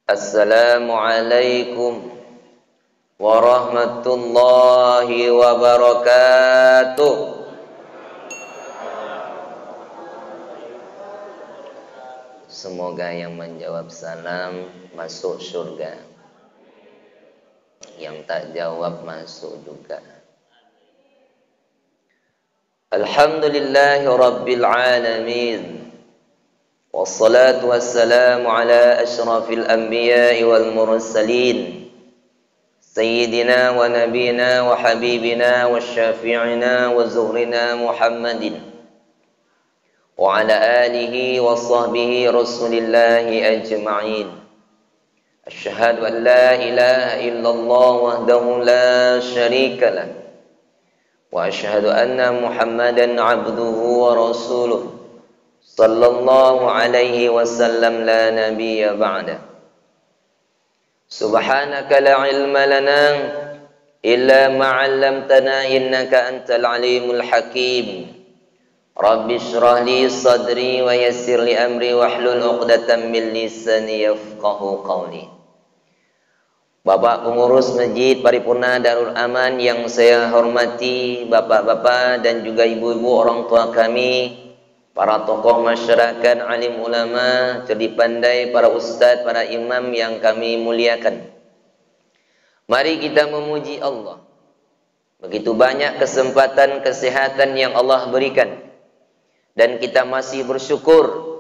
Assalamualaikum warahmatullahi wabarakatuh. Semoga yang menjawab salam masuk surga, yang tak jawab masuk juga. Alhamdulillahi rabbil alamin. Wassalatu wassalamu ala ashrafil anbiya'i wal mursalin Sayyidina wa nabina wa habibina wa syafi'ina wa zuhrina Muhammadin wa ala alihi wa sahbihi rasulillahi ajma'in. Asyhadu an la ilaha illallah wahdahu la syarika lah wa asyhadu anna Muhammadan abduhu wa rasuluh sallallahu alaihi wasallam la nabiyya ba'da. Subhanaka la ilma lana illa ma 'allamtana innaka antal alimul hakim. Rabbi shrah li sadri wa yassir li amri wahlul 'uqdatam min lisani yafqahu qawli. Bapak pengurus Masjid Paripurna Darul Aman yang saya hormati, bapak-bapak dan juga ibu-ibu orang tua kami, para tokoh masyarakat, alim ulama, cerdik pandai, para ustadz, para imam yang kami muliakan. Mari kita memuji Allah. Begitu banyak kesempatan kesehatan yang Allah berikan. Dan kita masih bersyukur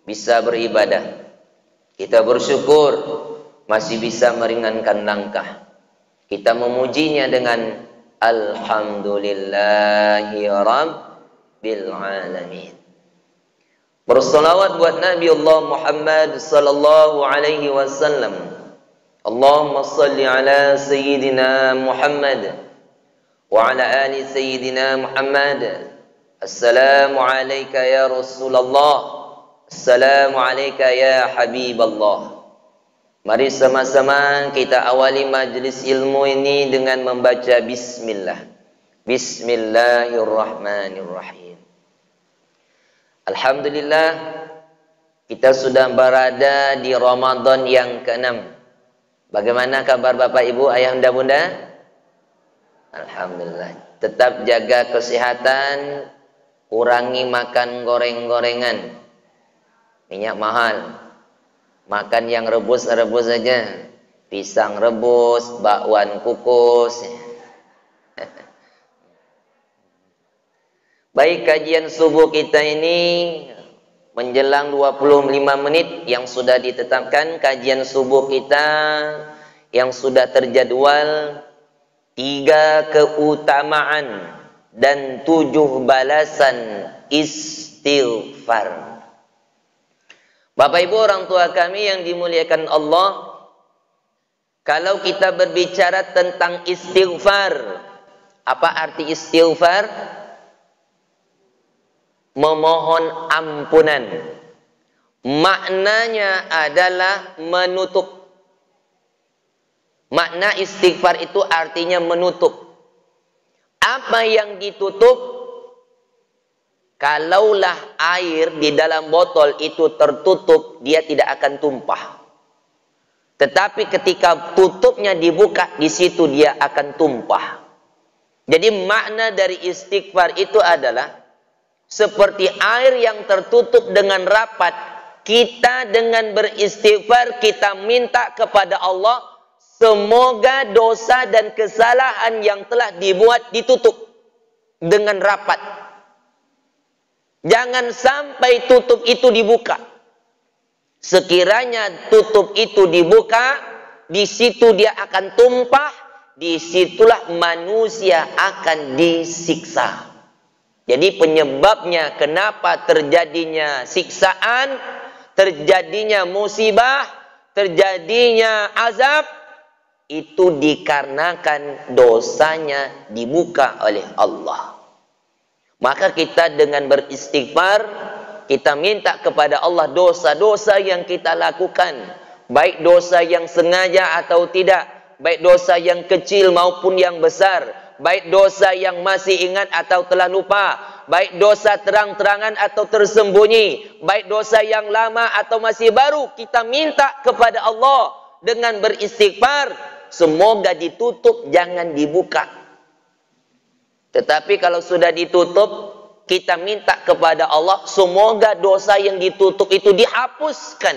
bisa beribadah. Kita bersyukur masih bisa meringankan langkah. Kita memujinya dengan Alhamdulillahi Rabbil Alamin. Bersalawat buat Nabi Allah Muhammad sallallahu alaihi wasallam. Allahumma salli ala Sayyidina Muhammad wa ala ali Sayyidina Muhammad. Assalamu alayka ya Rasulullah. Assalamu alayka ya Habiballah. Mari sama-sama kita awali majlis ilmu ini dengan membaca bismillah. Bismillahirrahmanirrahim. Alhamdulillah, kita sudah berada di Ramadan yang ke-6. Bagaimana kabar Bapak Ibu, Ayahanda Bunda? Alhamdulillah. Tetap jaga kesehatan, kurangi makan goreng-gorengan. Minyak mahal. Makan yang rebus-rebus saja. Pisang rebus, bakwan kukus. Baik, kajian subuh kita ini menjelang 25 menit yang sudah ditetapkan. Kajian subuh kita yang sudah terjadwal 3 keutamaan dan 7 balasan istighfar. Bapak Ibu orang tua kami yang dimuliakan Allah, kalau kita berbicara tentang istighfar, apa arti istighfar? Memohon ampunan. Maknanya adalah menutup. Makna istighfar itu artinya menutup. Apa yang ditutup? Kalaulah air di dalam botol itu tertutup, dia tidak akan tumpah. Tetapi ketika tutupnya dibuka, di situ dia akan tumpah. Jadi makna dari istighfar itu adalah seperti air yang tertutup dengan rapat. Kita dengan beristighfar, kita minta kepada Allah, semoga dosa dan kesalahan yang telah dibuat ditutup dengan rapat. Jangan sampai tutup itu dibuka. Sekiranya tutup itu dibuka, di situ dia akan tumpah, disitulah manusia akan disiksa. Jadi penyebabnya kenapa terjadinya siksaan, terjadinya musibah, terjadinya azab, itu dikarenakan dosanya dibuka oleh Allah. Maka kita dengan beristighfar, kita minta kepada Allah dosa-dosa yang kita lakukan, baik dosa yang sengaja atau tidak, baik dosa yang kecil maupun yang besar, baik dosa yang masih ingat atau telah lupa, baik dosa terang-terangan atau tersembunyi, baik dosa yang lama atau masih baru, kita minta kepada Allah dengan beristighfar, semoga ditutup, jangan dibuka. Tetapi kalau sudah ditutup, kita minta kepada Allah, semoga dosa yang ditutup itu dihapuskan.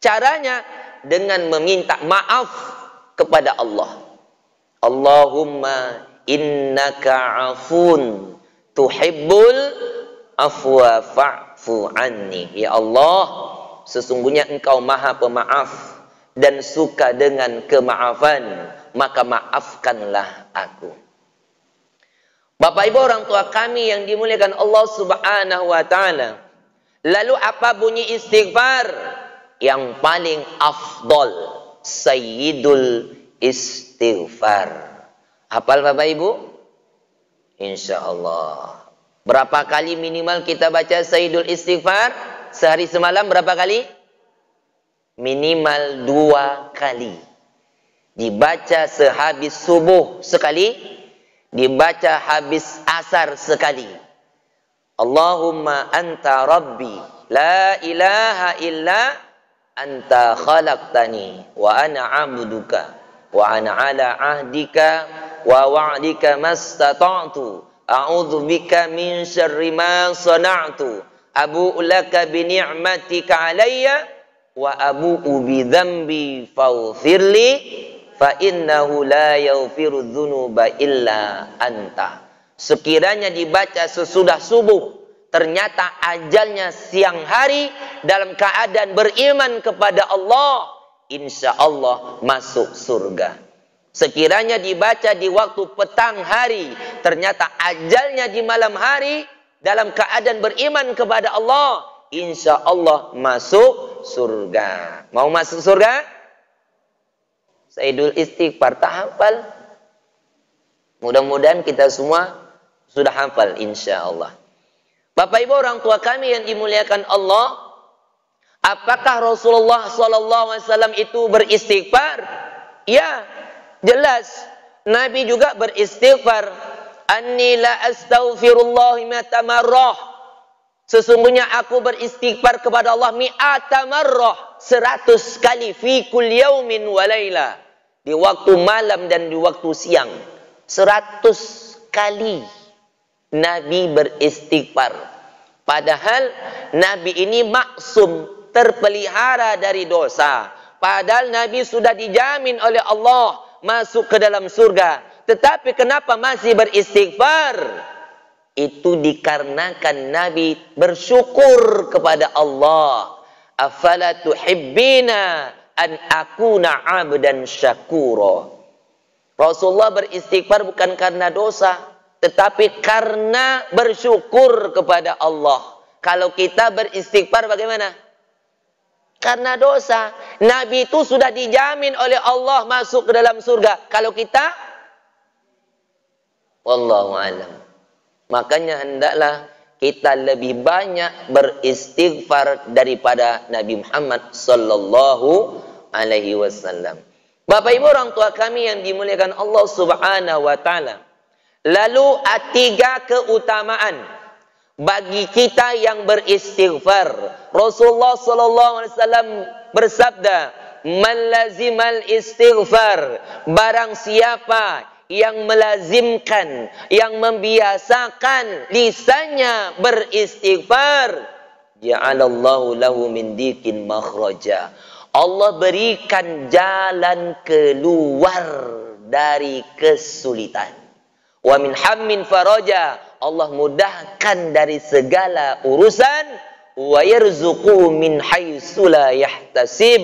Caranya dengan meminta maaf kepada Allah. Allahumma innaka afun tuhibbul afwa fa'fu anni. Ya Allah, sesungguhnya Engkau Maha Pemaaf dan suka dengan kemaafan, maka maafkanlah aku. Bapak Ibu orang tua kami yang dimuliakan Allah Subhanahu wa taala. Lalu apa bunyi istighfar? Yang paling afdol, sayyidul istighfar. Hafal Bapak Ibu? Insyaallah. Berapa kali minimal kita baca sayyidul istighfar? Sehari semalam berapa kali? Minimal 2 kali. Dibaca sehabis subuh sekali, dibaca habis asar sekali. Allahumma anta rabbi la ilaha illa anta khalaqtani wa ana abduka wa ana ala ahdika wa wa'dika mastata'tu a'udzu bika min syarri ma sana'tu abu'u laka bi ni'matika alayya wa abu'u bi dzambi faghfirli fa innahu la yaghfiru dzunuba illa anta. Sekiranya dibaca sesudah subuh, ternyata ajalnya siang hari dalam keadaan beriman kepada Allah, insya Allah masuk surga. Sekiranya dibaca di waktu petang hari, ternyata ajalnya di malam hari dalam keadaan beriman kepada Allah, insya Allah masuk surga. Mau masuk surga? Sayyidul istighfar tak hafal? Mudah-mudahan kita semua sudah hafal insya Allah. Bapak Ibu orang tua kami yang dimuliakan Allah, apakah Rasulullah SAW itu beristighfar? Ya, jelas. Nabi juga beristighfar. Anni la astaghfirullah mi'ata marrah. Sesungguhnya aku beristighfar kepada Allah mi'ata marrah, 100 kali fi kul yaumin wa laila. Di waktu malam dan di waktu siang. 100 kali Nabi beristighfar. Padahal Nabi ini maksum, terpelihara dari dosa. Padahal Nabi sudah dijamin oleh Allah masuk ke dalam surga. Tetapi kenapa masih beristighfar? Itu dikarenakan Nabi bersyukur kepada Allah. Afala tuhibbina an akuna abdan syakura. Rasulullah beristighfar bukan karena dosa, tetapi karena bersyukur kepada Allah. Kalau kita beristighfar bagaimana? Karena dosa. Nabi itu sudah dijamin oleh Allah masuk ke dalam surga. Kalau kita, wallahu alam. Makanya hendaklah kita lebih banyak beristighfar daripada Nabi Muhammad sallallahu alaihi wasallam. Bapak Ibu orang tua kami yang dimuliakan Allah Subhanahu wa taala. Lalu 3 keutamaan bagi kita yang beristighfar. Rasulullah sallallahu alaihi wasallam bersabda, "Man lazimal istighfar," barang siapa yang melazimkan, yang membiasakan lisannya beristighfar, ja'alallahu lahu min dikin makhraja. Allah berikan jalan keluar dari kesulitan. Wa min hammin faraja, Allah mudahkan dari segala urusan. Wa yarzuquhu min haitsu la yahtasib,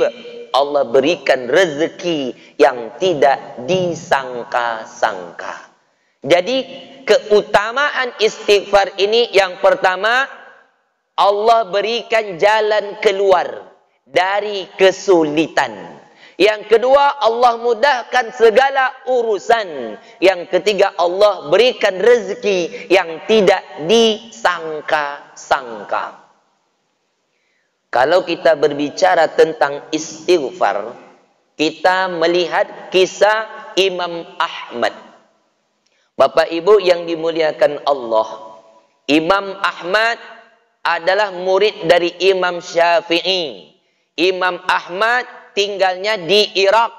Allah berikan rezeki yang tidak disangka-sangka. Jadi keutamaan istighfar ini yang pertama, Allah berikan jalan keluar dari kesulitan. Yang kedua, Allah mudahkan segala urusan. Yang ketiga, Allah berikan rezeki yang tidak disangka-sangka. Kalau kita berbicara tentang istighfar, kita melihat kisah Imam Ahmad. Bapak Ibu yang dimuliakan Allah, Imam Ahmad adalah murid dari Imam Syafi'i. Imam Ahmad tinggalnya di Irak.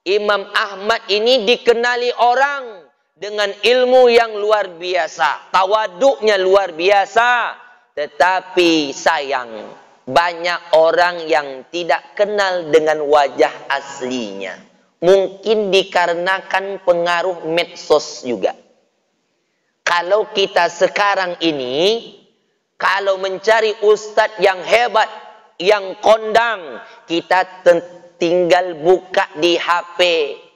Imam Ahmad ini dikenali orang dengan ilmu yang luar biasa, tawaduknya luar biasa. Tetapi sayang, banyak orang yang tidak kenal dengan wajah aslinya. Mungkin dikarenakan pengaruh medsos juga. Kalau kita sekarang ini, kalau mencari ustadz yang hebat, yang kondang, kita tinggal buka di HP,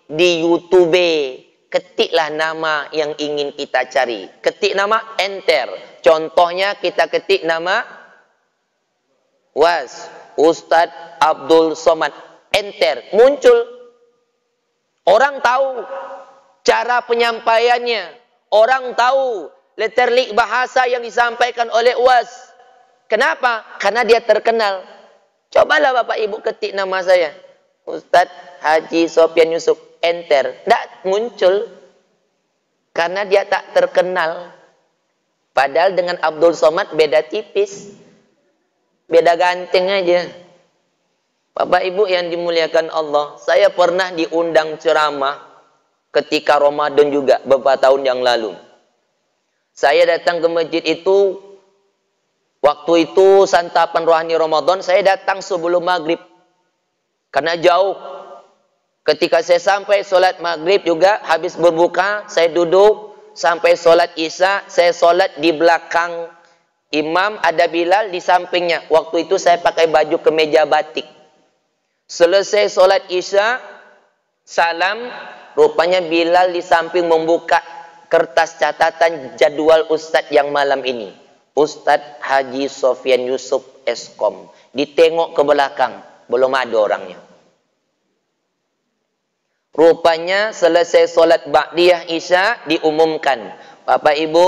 di YouTube, ketiklah nama yang ingin kita cari. Ketik nama, enter. Contohnya kita ketik nama Ustadz Abdul Somad, enter, muncul. Orang tahu cara penyampaiannya, orang tahu letterlik bahasa yang disampaikan oleh UAS. Kenapa? Karena dia terkenal. Cobalah Bapak Ibu ketik nama saya, Ustadz Haji Sofyan Yusuf, enter, tidak muncul. Karena dia tak terkenal. Padahal dengan Abdul Somad beda tipis, beda ganteng aja. Bapak Ibu yang dimuliakan Allah, saya pernah diundang ceramah ketika Ramadan juga beberapa tahun yang lalu. Saya datang ke masjid itu, waktu itu santapan rohani Ramadan, saya datang sebelum maghrib. Karena jauh. Ketika saya sampai sholat maghrib juga, habis berbuka, saya duduk. Sampai sholat isya, saya sholat di belakang imam, ada Bilal di sampingnya. Waktu itu saya pakai baju kemeja batik. Selesai sholat isya, salam, rupanya Bilal di samping membuka kertas catatan jadwal Ustadz yang malam ini. Ustadz Haji Sofyan Yusuf Eskom. Ditengok ke belakang, belum ada orangnya. Rupanya selesai sholat ba'diyah isya diumumkan, Bapak Ibu,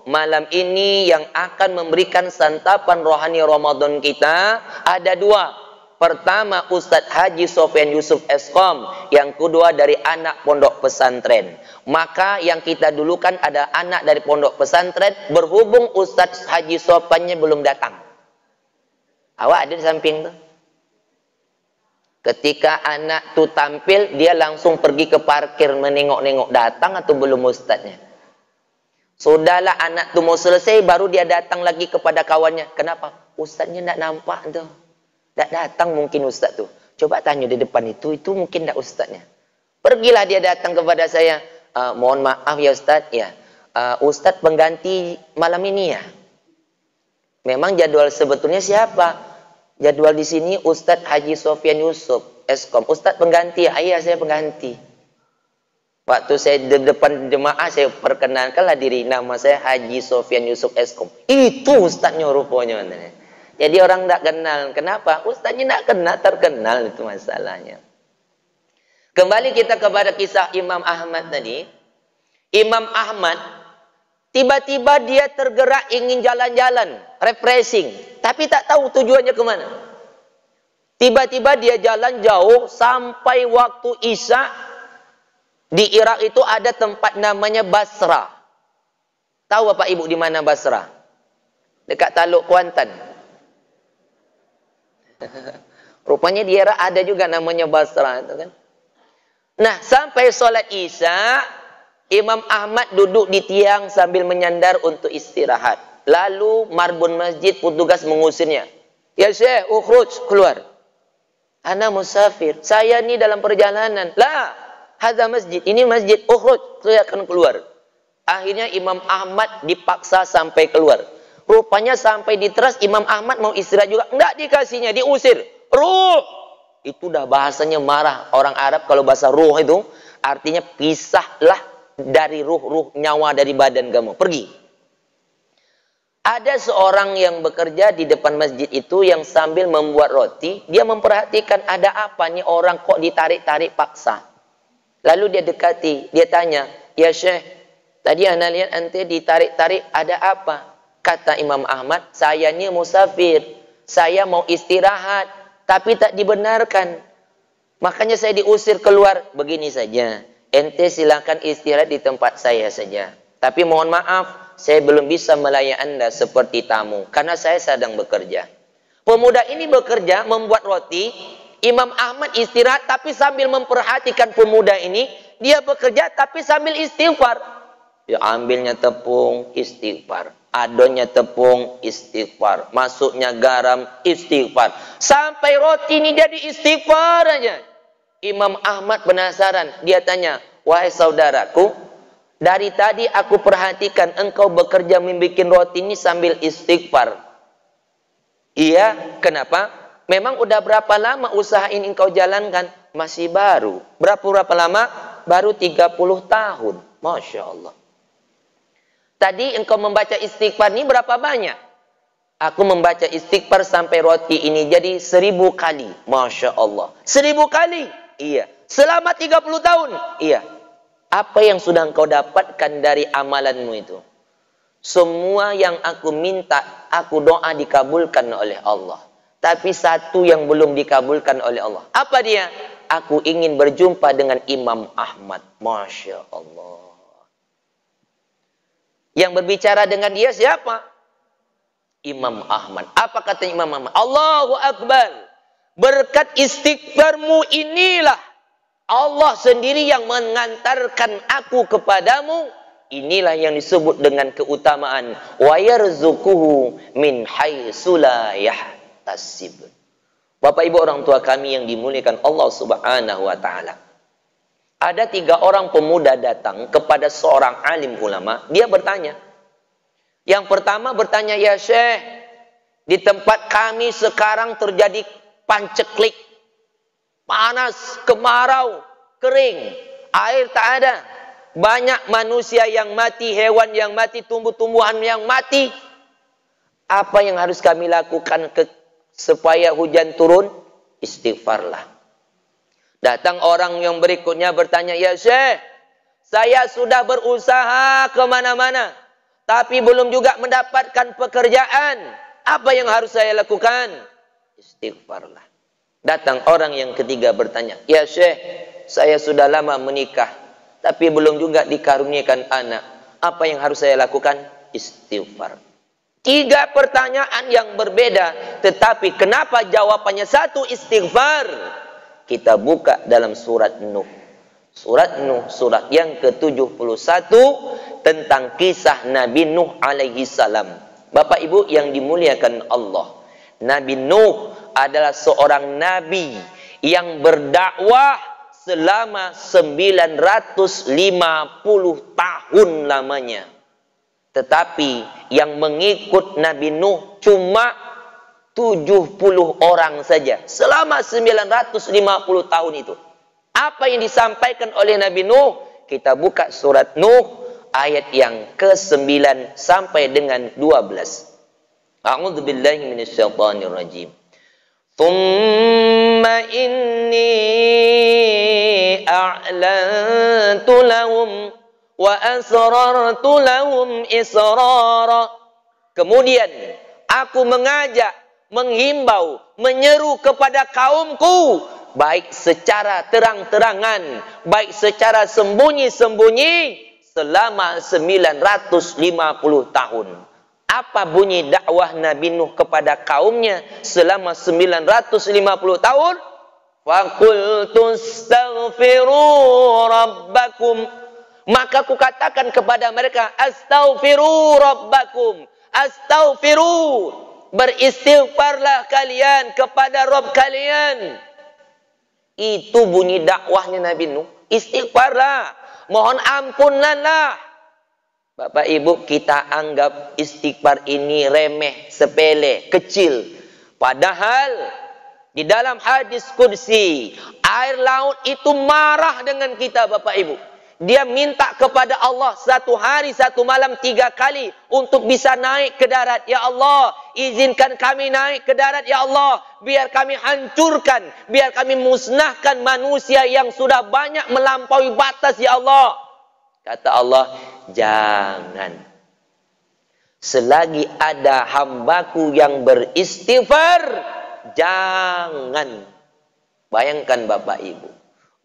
malam ini yang akan memberikan santapan rohani Ramadan kita ada dua. Pertama Ustadz Haji Sofyan Yusuf Eskom, yang kedua dari anak pondok pesantren. Maka yang kita dulukan ada anak dari pondok pesantren, berhubung Ustadz Haji Sofyannya belum datang. Awak ada di samping tuh. Ketika anak tu tampil, dia langsung pergi ke parkir menengok-nengok datang atau belum ustadznya. Sudahlah anak tu mau selesai, baru dia datang lagi kepada kawannya. Kenapa? Ustadznya tidak nampak tu. Tak datang mungkin ustadz tu. Coba tanya di depan itu mungkin tak ustadznya. Pergilah dia datang kepada saya. Mohon maaf ya ustadz, ya. Ustadz pengganti malam ini ya. Memang jadwal sebetulnya siapa? Jadwal di sini Ustadz Haji Sofyan Yusuf Eskom. Ustadz pengganti ya? Iya, saya pengganti. Waktu saya di depan jemaah, saya perkenalkanlah diri. Nama saya Haji Sofyan Yusuf Eskom. Itu ustadznya rupanya. Jadi orang tidak kenal. Kenapa? Ustadznya tidak kenal, terkenal, itu masalahnya. Kembali kita kepada kisah Imam Ahmad tadi. Imam Ahmad tiba-tiba dia tergerak ingin jalan-jalan, refreshing, tapi tak tahu tujuannya kemana. Tiba-tiba dia jalan jauh sampai waktu isya. Di Irak itu ada tempat namanya Basra. Tahu Bapak Ibu di mana Basra? Dekat Taluk Kuantan. Rupanya di Irak ada juga namanya Basra itu kan. Nah, sampai sholat isya, Imam Ahmad duduk di tiang sambil menyandar untuk istirahat. Lalu marbun masjid petugas mengusirnya. Ya Syekh, ukhruj, keluar. Ana musafir, saya ini dalam perjalanan. Lah, hadza masjid, ini masjid, ukhruj, saya akan keluar. Akhirnya Imam Ahmad dipaksa sampai keluar. Rupanya sampai di teras Imam Ahmad mau istirahat juga, enggak dikasihnya, diusir. Ruh! Itu dah bahasanya marah. Orang Arab kalau bahasa ruh itu artinya pisahlah dari ruh nyawa dari badan kamu, pergi. Ada seorang yang bekerja di depan masjid itu yang sambil membuat roti, dia memperhatikan ada apa nih orang kok ditarik-tarik paksa. Lalu dia dekati, dia tanya, "Ya Syekh, tadi ana lihat ente ditarik-tarik, ada apa?" Kata Imam Ahmad, "Saya ini musafir, saya mau istirahat, tapi tak dibenarkan. Makanya saya diusir keluar. Begini saja, ente silakan istirahat di tempat saya saja. Tapi mohon maaf, saya belum bisa melayani Anda seperti tamu, karena saya sedang bekerja. Pemuda ini bekerja, membuat roti. Imam Ahmad istirahat, tapi sambil memperhatikan pemuda ini. Dia bekerja, tapi sambil istighfar. Ya, ambilnya tepung, istighfar. Adonnya tepung, istighfar. Masuknya garam, istighfar. Sampai roti ini jadi istighfar aja. Imam Ahmad penasaran. Dia tanya, wahai saudaraku, dari tadi aku perhatikan engkau bekerja membuat roti ini sambil istighfar. Iya, kenapa? Memang udah berapa lama usaha ini engkau jalankan? Masih baru. Berapa lama? Baru 30 tahun. Masya Allah. Tadi engkau membaca istighfar ini berapa banyak? Aku membaca istighfar sampai roti ini jadi 1000 kali. Masya Allah. 1000 kali? Iya. Selama 30 tahun? Iya. Apa yang sudah engkau dapatkan dari amalanmu itu? Semua yang aku minta, aku doa dikabulkan oleh Allah. Tapi satu yang belum dikabulkan oleh Allah. Apa dia? Aku ingin berjumpa dengan Imam Ahmad. Masya Allah. Yang berbicara dengan dia siapa? Imam Ahmad. Apa kata Imam Ahmad? Allahu Akbar. Berkat istighfarmu inilah Allah sendiri yang mengantarkan aku kepadamu. Inilah yang disebut dengan keutamaan. Wa yarzuquhu min haitsu la yahtasib. Bapak ibu orang tua kami yang dimuliakan Allah subhanahu wa ta'ala. Ada 3 orang pemuda datang kepada seorang alim ulama. Dia bertanya. Yang pertama bertanya, ya Syekh, di tempat kami sekarang terjadi panceklik. Panas, kemarau, kering. Air tak ada. Banyak manusia yang mati, hewan yang mati, tumbuh-tumbuhan yang mati. Apa yang harus kami lakukan supaya hujan turun? Istighfarlah. Datang orang yang berikutnya bertanya, ya Syekh, saya sudah berusaha kemana-mana, tapi belum juga mendapatkan pekerjaan. Apa yang harus saya lakukan? Istighfarlah. Datang orang yang ketiga bertanya, ya Syekh, saya sudah lama menikah, tapi belum juga dikaruniakan anak. Apa yang harus saya lakukan? Istighfar. 3 pertanyaan yang berbeda, tetapi kenapa jawabannya satu? Istighfar. Kita buka dalam surat Nuh. Surat Nuh, surat yang ke-71 tentang kisah Nabi Nuh alaihi salam. Bapak Ibu yang dimuliakan Allah. Nabi Nuh adalah seorang nabi yang berdakwah selama 950 tahun lamanya. Tetapi yang mengikut Nabi Nuh cuma 70 orang saja selama 950 tahun itu. Apa yang disampaikan oleh Nabi Nuh? Kita buka surat Nuh ayat yang ke-9 sampai dengan 12. A'udzubillahi minasyaitonirrajim. Tsumma inni a'lantu lahum wa asrartu lahum israra. Kemudian aku mengajak, menghimbau, menyeru kepada kaumku, baik secara terang-terangan, baik secara sembunyi-sembunyi, selama 950 tahun. Apa bunyi dakwah Nabi Nuh kepada kaumnya selama 950 tahun? Faqultu astaghfiru rabbakum. Maka aku katakan kepada mereka, astaghfiru rabbakum. Astaghfiru. Beristighfarlah kalian kepada Rabb kalian. Itu bunyi dakwahnya Nabi Nuh. Istighfarlah. Mohon ampunanlah. Bapak Ibu, kita anggap istighfar ini remeh, sepele, kecil. Padahal di dalam hadis qudsi, air laut itu marah dengan kita Bapak Ibu. Dia minta kepada Allah 1 hari 1 malam 3 kali untuk bisa naik ke darat. Ya Allah, izinkan kami naik ke darat ya Allah. Biar kami hancurkan, biar kami musnahkan manusia yang sudah banyak melampaui batas ya Allah. Kata Allah, jangan. Selagi ada hambaku yang beristighfar, jangan. Bayangkan Bapak Ibu.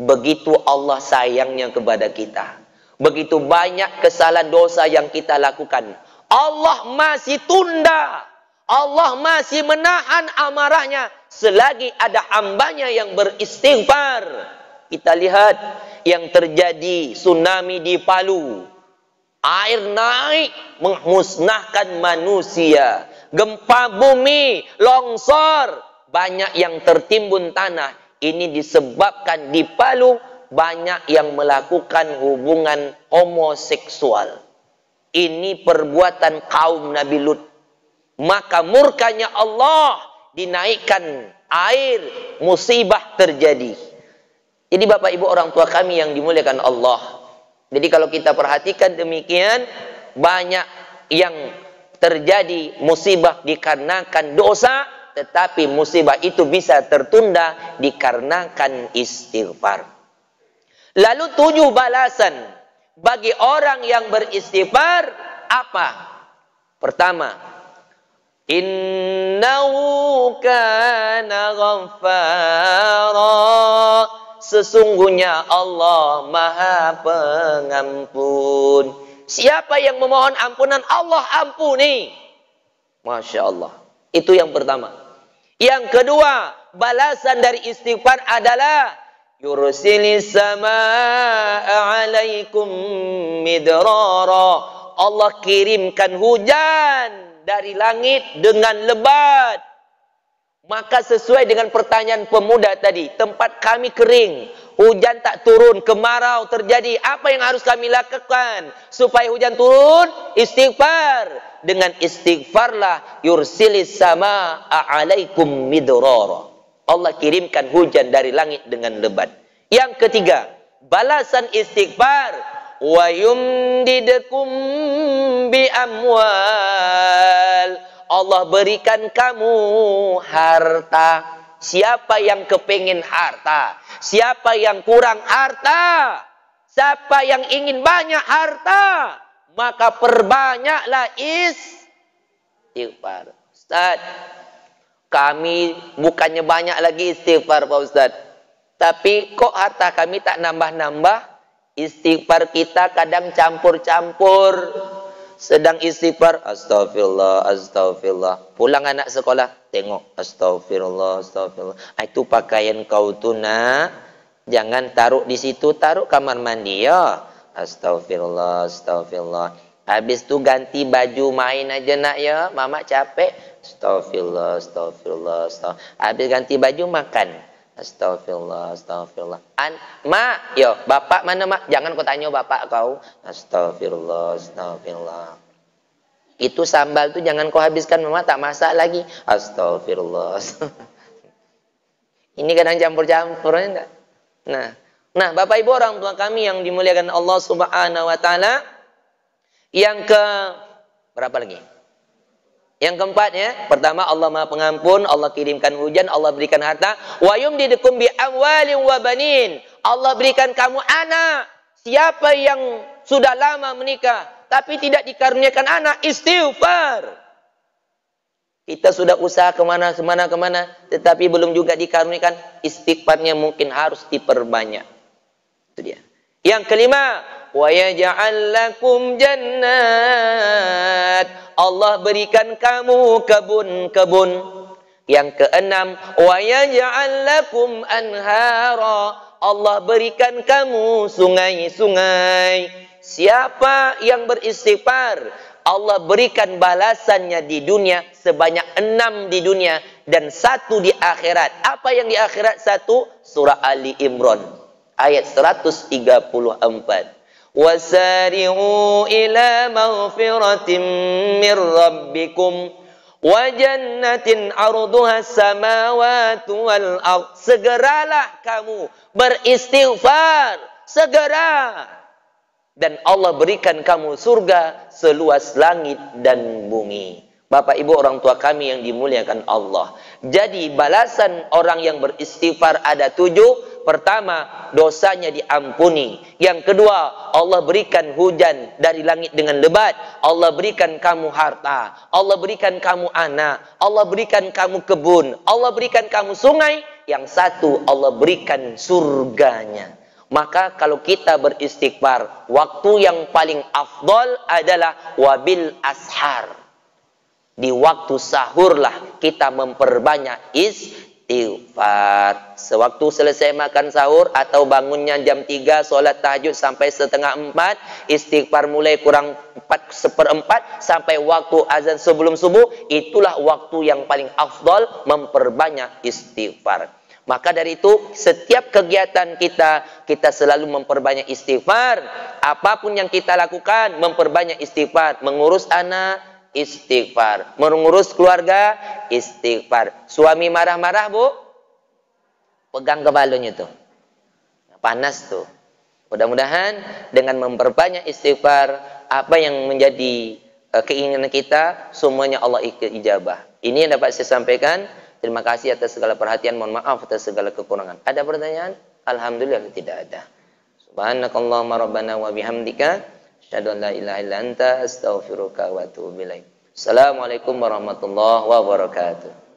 Begitu Allah sayangnya kepada kita. Begitu banyak kesalahan dosa yang kita lakukan. Allah masih tunda. Allah masih menahan amarahnya selagi ada hambanya yang beristighfar. Kita lihat yang terjadi tsunami di Palu. Air naik memusnahkan manusia. Gempa bumi, longsor, banyak yang tertimbun tanah. Ini disebabkan di Palu banyak yang melakukan hubungan homoseksual. Ini perbuatan kaum Nabi Lut. Maka murkanya Allah dinaikkan, air musibah terjadi. Jadi Bapak Ibu orang tua kami yang dimuliakan Allah. Jadi kalau kita perhatikan demikian, banyak yang terjadi musibah dikarenakan dosa, tetapi musibah itu bisa tertunda dikarenakan istighfar. Lalu 7 balasan bagi orang yang beristighfar apa? Pertama, innahu kana ghaffara. Sesungguhnya Allah Maha Pengampun. Siapa yang memohon ampunan, Allah ampuni. Masya Allah. Itu yang pertama. Yang kedua, balasan dari istighfar adalah yursilis samaa alaikum midrara. Allah kirimkan hujan dari langit dengan lebat. Maka sesuai dengan pertanyaan pemuda tadi, tempat kami kering, hujan tak turun, kemarau terjadi, apa yang harus kami lakukan supaya hujan turun? Istighfar. Dengan istighfarlah yursilis samaa alaikum midrara. Allah kirimkan hujan dari langit dengan lebat. Yang ketiga, balasan istighfar, wa yumdidukum bi amwal. Allah berikan kamu harta. Siapa yang kepingin harta? Siapa yang kurang harta? Siapa yang ingin banyak harta? Maka perbanyaklah istighfar. Ustaz, kami bukannya banyak lagi istighfar Pak Ustaz, tapi kok harta kami tak nambah-nambah? Istighfar kita kadang campur-campur. Sedang istighfar, astagfirullah, astagfirullah. Pulang anak sekolah, tengok, astagfirullah, astagfirullah. Itu pakaian kau tu nak, jangan taruh di situ, taruh kamar mandi ya. Astagfirullah, astagfirullah. Habis tu ganti baju main aja nak ya, mama capek. Astagfirullah, astagfirullah, astagfirullah. Habis ganti baju makan. Astagfirullah, astagfirullah. Mak, yo, bapak mana mak? Jangan kau tanya bapak kau. Astagfirullah, astagfirullah. Itu sambal tu jangan kau habiskan, mama tak masak lagi. Astagfirullah. Ini kadang campur-campur enggak? Nah, Bapak Ibu orang tua kami yang dimuliakan Allah Subhanahu wa taala. Yang ke berapa lagi? Yang keempat ya, pertama Allah Maha Pengampun, Allah kirimkan hujan, Allah berikan harta. Wa yumdidukum bi amwalin wa banin. Allah berikan kamu anak. Siapa yang sudah lama menikah tapi tidak dikaruniakan anak, istighfar. Kita sudah usaha kemana, tetapi belum juga dikaruniakan, istighfarnya mungkin harus diperbanyak. Itu dia. Yang kelima, wa yaj'al lakum jannat. Allah berikan kamu kebun-kebun. Yang keenam, wa yaj'al lakum anhara. Allah berikan kamu sungai-sungai. Siapa yang beristighfar, Allah berikan balasannya di dunia sebanyak 6 di dunia dan 1 di akhirat. Apa yang di akhirat? 1 surah Ali Imran ayat 134. Wasari'u ila maghfiratin min rabbikum wa jannatin 'arduha as-samawati wal ardh. Segeralah kamu beristighfar, segera. Dan Allah berikan kamu surga seluas langit dan bumi. Bapak Ibu orang tua kami yang dimuliakan Allah. Jadi balasan orang yang beristighfar ada 7. Pertama, dosanya diampuni. Yang kedua, Allah berikan hujan dari langit dengan lebat. Allah berikan kamu harta. Allah berikan kamu anak. Allah berikan kamu kebun. Allah berikan kamu sungai. Yang satu, Allah berikan surganya. Maka kalau kita beristighfar, waktu yang paling afdol adalah wabil ashar. Di waktu sahurlah kita memperbanyak istighfar. Sewaktu selesai makan sahur atau bangunnya jam 3, solat tahajud sampai setengah 4, istighfar mulai kurang 4/4 sampai waktu azan sebelum subuh, itulah waktu yang paling afdol memperbanyak istighfar. Maka dari itu, setiap kegiatan kita selalu memperbanyak istighfar. Apapun yang kita lakukan, memperbanyak istighfar. Mengurus anak, istighfar. Mengurus keluarga, istighfar. Suami marah-marah, Bu, pegang kepalanya tuh. Panas tuh. Mudah-mudahan dengan memperbanyak istighfar, apa yang menjadi keinginan kita, semuanya Allah ijabah. Ini yang dapat saya sampaikan. Terima kasih atas segala perhatian. Mohon maaf atas segala kekurangan. Ada pertanyaan? Alhamdulillah tidak ada. Subhanakallahumma rabbana wa bihamdika asyhadu an la ilaha illa anta astaghfiruka wa atubu ilaik. Assalamualaikum warahmatullahi wabarakatuh.